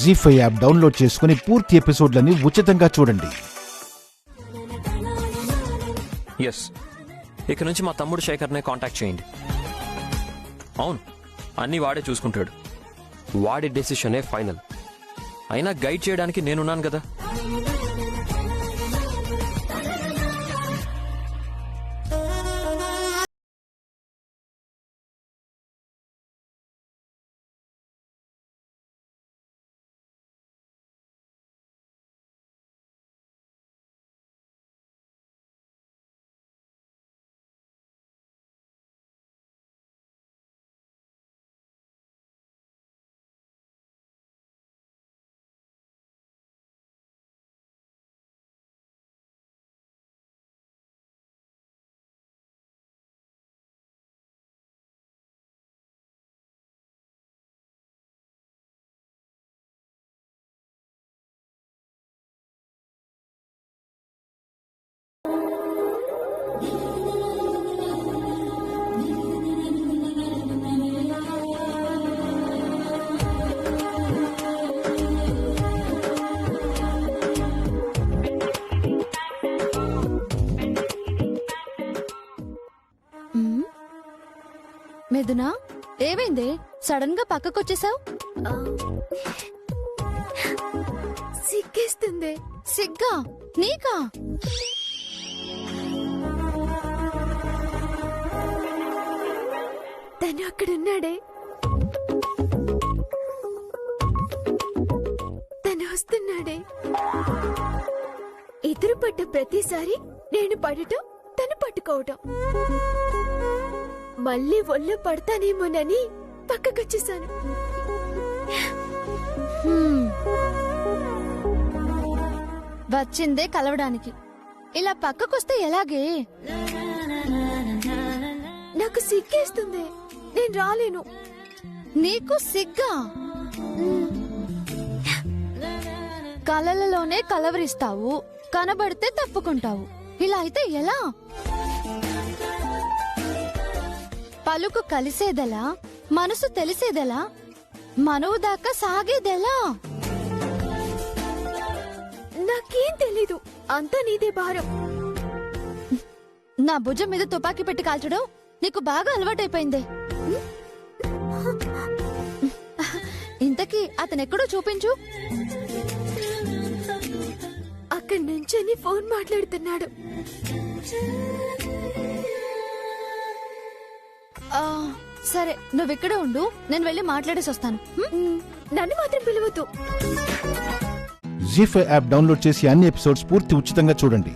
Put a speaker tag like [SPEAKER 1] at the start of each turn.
[SPEAKER 1] జీ5 app download చేసుకుని పూర్తి ఎపిసోడ్లని ఉచితంగా చూడండి.
[SPEAKER 2] ఎస్, ఇక నుంచి మా తమ్ముడు శేఖర్నే కాంటాక్ట్ చేయండి. అవును, అన్నీ వాడే చూసుకుంటాడు. వాడి డెసిషనే ఫైనల్. అయినా గైడ్ చేయడానికి నేనున్నాను కదా.
[SPEAKER 3] మిథునా, ఏమైంది? సడన్ గా పక్కకొచ్చేసావు?
[SPEAKER 4] సిగ్గేస్తుంది.
[SPEAKER 3] సిగ్గా? నీకా?
[SPEAKER 4] తను అక్కడున్నాడే, తను వస్తున్నాడే. ఎదురు పడ్డ ప్రతిసారి నేను పడటం, తను పట్టుకోవటం. మళ్ళీ ఒళ్ళో పడతానేమోనని పక్కకొచ్చేసాను.
[SPEAKER 3] వచ్చిందే కలవడానికి, ఇలా పక్కకొస్తే ఎలాగే?
[SPEAKER 4] నాకు సిగ్గేస్తుంది, నేను రాలేను.
[SPEAKER 3] నీకు సిగ్గా? కలలలోనే కలవరిస్తావు, కనబడితే తప్పుకుంటావు. ఇలా అయితే ఎలా? పలుకు కలిసేదెలా, మనసు తెలిసేదెలా, మనవు దాకా సాగేదెలా?
[SPEAKER 4] నాకేం తెలీదు, అంతా నీదే భారం.
[SPEAKER 3] నా భుజం మీద తుపాకీ పెట్టి కాల్చడం నీకు బాగా అలవాటైపోయింది. ఇంతకీ అతనెక్కడో చూపించు.
[SPEAKER 4] అక్కడి నుంచి ఫోన్ మాట్లాడుతున్నాడు.
[SPEAKER 3] సరే, నువ్విక్కడే ఉండు, నేను వెళ్ళి మాట్లాడేసి వస్తాను.
[SPEAKER 4] నన్ను మాత్రం పిలవద్దు.
[SPEAKER 1] జీ5 యాప్ డౌన్లోడ్ చేసి అన్ని ఎపిసోడ్స్ పూర్తి ఉచితంగా చూడండి.